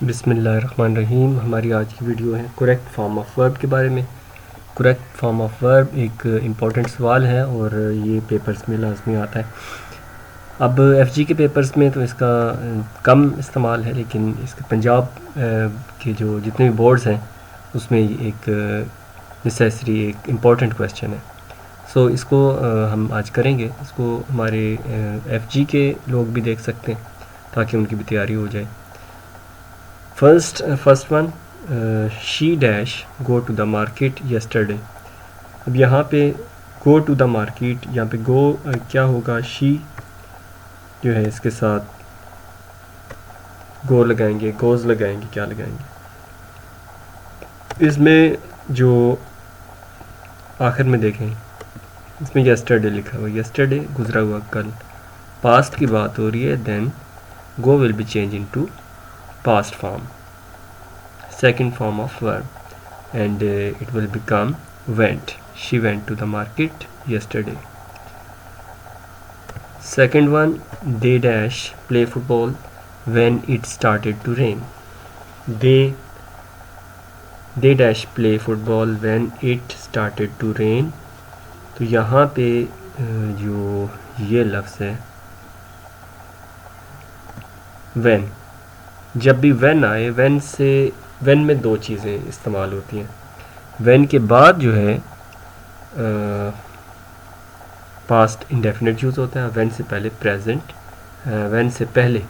बिस्मिल्लाहिर्रहमानिर्रहीम। हमारी आज की वीडियो है करेक्ट फॉर्म ऑफ वर्ब के बारे में। करेक्ट फॉर्म ऑफ वर्ब एक इम्पॉर्टेंट सवाल है और ये पेपर्स में लाजमी आता है। अब एफजी के पेपर्स में तो इसका कम इस्तेमाल है, लेकिन इसके पंजाब के जो जितने भी बोर्ड्स हैं उसमें ये एक नेसेसरी एक इम्पॉर्टेंट क्वेश्चन है। सो इसको हम आज करेंगे। इसको हमारे एफजी के लोग भी देख सकते हैं ताकि उनकी भी तैयारी हो जाए। First one, she dash go to the market yesterday. अब यहाँ पे गो टू द मार्केट, यहाँ पे गो क्या होगा, शी जो है इसके साथ गो लगाएंगे, गोज़ लगाएंगे, क्या लगाएंगे। इसमें जो आखिर में देखें, इसमें येस्टरडे लिखा हुआ, येस्टरडे गुजरा हुआ कल, पास्ट की बात हो रही है। Then go will be change into past form, second form of verb, and it will become went. She went to the market yesterday. Second one, they dash play football when it started to rain. they dash play football when it started to rain. तो यहाँ पे जो ये लफ्ज़ है when, जब भी when आए, when में दो चीज़ें इस्तेमाल होती हैं। when के बाद जो है पास्ट इंडेफिनिट यूज़ होता है, when से पहले प्रेजेंट, when से पहले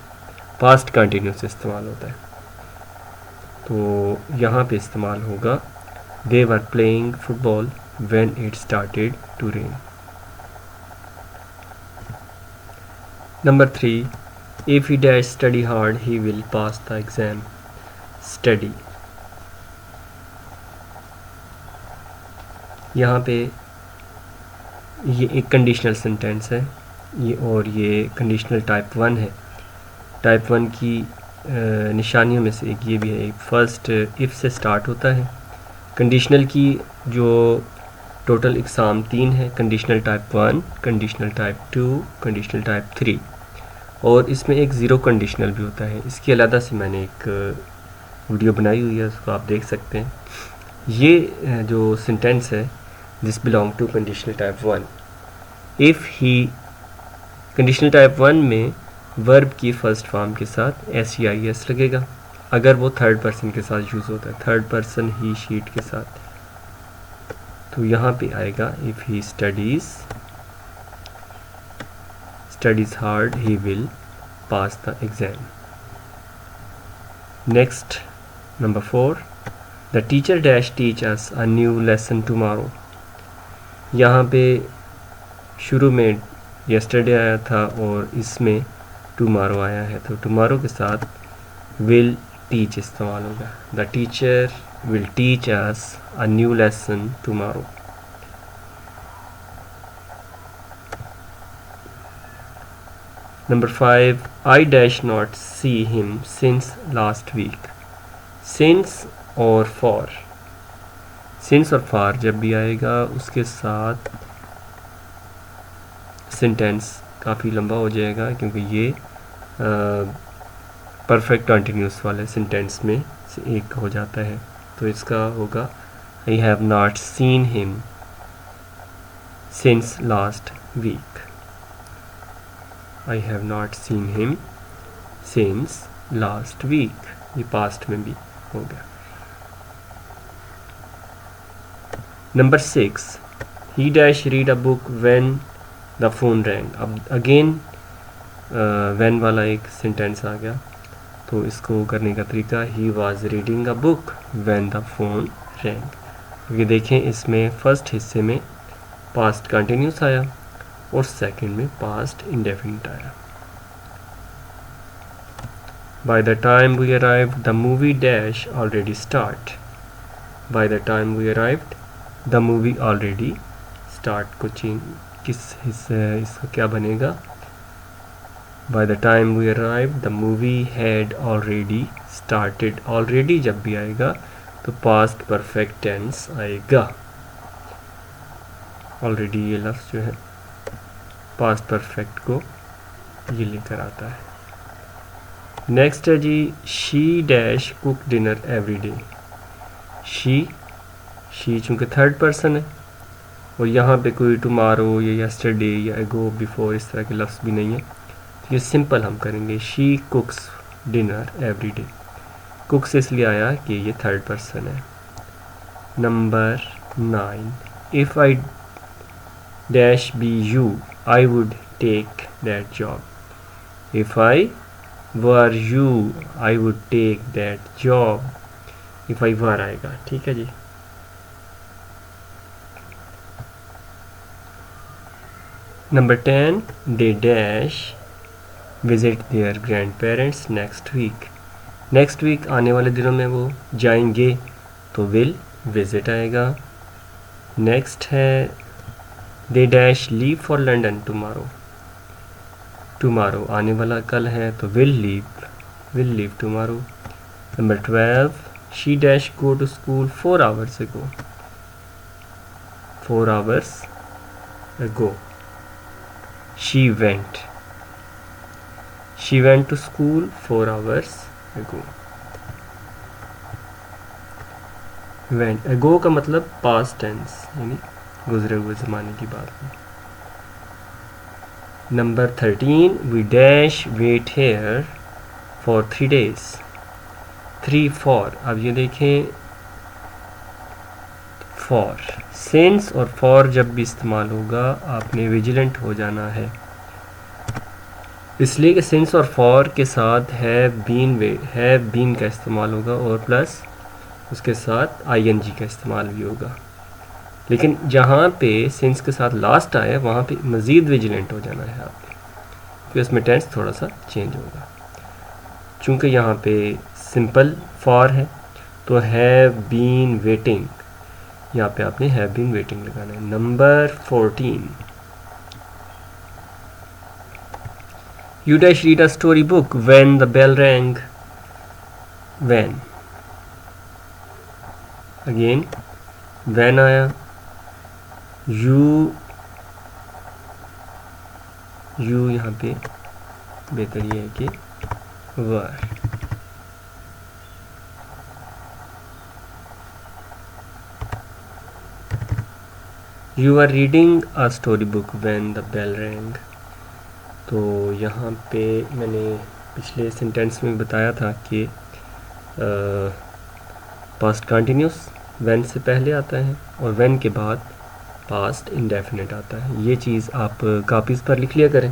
पास्ट कंटिन्यूस इस्तेमाल होता है। तो यहाँ पे इस्तेमाल होगा they were playing football when it started to rain. Number 3, if he dash study hard he will pass the exam. Study, यहाँ पे ये एक कंडीशनल सेंटेंस है ये, और ये कंडीशनल टाइप 1 है। टाइप 1 की निशानियों में से एक ये भी है, फर्स्ट इफ़ से स्टार्ट होता है। कंडीशनल की जो टोटल इकसाम 3 है, conditional type 1, conditional type 2, conditional type 3, और इसमें एक ज़ीरो कंडीशनल भी होता है। इसकी अलग से मैंने एक वीडियो बनाई हुई है, उसको आप देख सकते हैं। ये जो सेंटेंस है, this belong to conditional type 1। If he, conditional type 1 में वर्ब की फ़र्स्ट फॉर्म के साथ SEIS लगेगा अगर वो थर्ड पर्सन के साथ यूज़ होता है, थर्ड पर्सन ही शीट के साथ। तो यहाँ पे आएगा if he studies hard he will pass the exam. Next, number 4, the teacher dash teach us a new lesson tomorrow. यहाँ पे शुरू में yesterday आया था और इसमें tomorrow आया है, तो tomorrow के साथ will teach इस्तेमाल होगा। The teacher will teach us a new lesson tomorrow. Number 5, I dash not see him since last week. Since और for, since और for जब भी आएगा उसके साथ सेंटेंस काफ़ी लंबा हो जाएगा, क्योंकि ये परफेक्ट कंटिन्यूस वाले सेंटेंस में से एक हो जाता है। तो इसका होगा I have not seen him since last week. I have not seen him since last week, ये पास्ट में भी हो गया। Number 6, he dash read a book when the phone rang. अब अगेन when वाला एक सेंटेंस आ गया, तो इसको करने का तरीका he was reading a book when the phone rang। ये देखें, इसमें फर्स्ट हिस्से में पास्ट कंटिन्यूस आया और सेकंड में पास्ट इंडेफिनिट आया। By the time we arrived the movie dash already start. By the time we arrived the movie already start को किस हिस्से इसका क्या बनेगा? By the time we arrived the movie had already started. Already जब भी आएगा तो पास्ट परफेक्ट टेंस आएगा। ऑलरेडी ये लफ्ज़ जो है पास्ट परफेक्ट को ये लेकर आता है। नेक्स्ट है जी she dash cook dinner every day. She चूँकि थर्ड पर्सन है और यहाँ पे कोई टुमारो या यस्टरडे या एगो बिफोर इस तरह के लफ्ज़ भी नहीं है, ये सिंपल हम करेंगे she cooks dinner every day. Cooks इसलिए आया कि ये थर्ड पर्सन है। Number 9, if I dash be you I would take that job. If I were you I would take that job. If I were आएगा, ठीक है जी। Number 10, they dash visit their grandparents next week. Next week आने वाले दिनों में वो जाएंगे तो विल विज़िट आएगा। नेक्स्ट है they dash leave for London tomorrow. Tomorrow आने वाला कल है तो will leave tomorrow. Number 12, she dash go to school 4 hours ago। 4 hours ago she went to school 4 hours ago। went ago का मतलब past tense यानी गुजरे हुए ज़माने की बात है। Number 13, we dash wait here for 3 days। 3 for, अब ये देखें for since और for जब भी इस्तेमाल होगा आपने विजिलेंट हो जाना है, इसलिए कि सिंस और फॉर के साथ हैव बीन का इस्तेमाल होगा और प्लस उसके साथ आईएनजी का इस्तेमाल भी होगा। लेकिन जहाँ पे सिंस के साथ लास्ट आया वहाँ पे मज़ीद विजिलेंट हो जाना है आपने, क्योंकि उसमें टेंस थोड़ा सा चेंज होगा। चूँकि यहाँ पे सिंपल फॉर है तो हैव बीन वेटिंग, यहाँ पे आपने हैव बीन वेटिंग लगाना है। Number 14, You dash read a story book when the bell rang। When again when आया, you यहाँ पे बेहतर ये है कि were। You are reading a story book when the bell rang। तो यहाँ पे मैंने पिछले सेंटेंस में बताया था कि पास्ट कंटिन्यूस व्हेन से पहले आता है और व्हेन के बाद पास्ट इंडेफिनिट आता है। ये चीज़ आप कापीज़ पर लिख लिया करें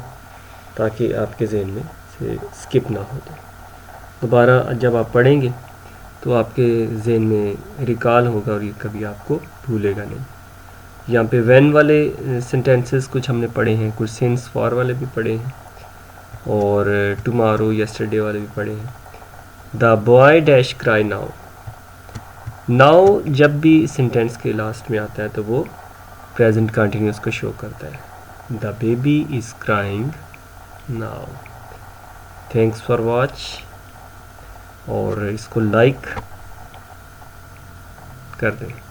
ताकि आपके जहन में से स्किप ना हो जाए। दोबारा जब आप पढ़ेंगे तो आपके जहन में रिकॉल होगा और ये कभी आपको भूलेगा नहीं। यहाँ पे व्हेन वाले सेंटेंसेस कुछ हमने पढ़े हैं, कुछ सिंस फॉर वाले भी पढ़े हैं और टुमारो यस्टरडे वाले भी पढ़े हैं। The boy dash cry now. Now जब भी सेंटेंस के लास्ट में आता है तो वो प्रेजेंट कंटिन्यूस को शो करता है। The baby is crying now. Thanks for watch, और इसको लाइक कर दें।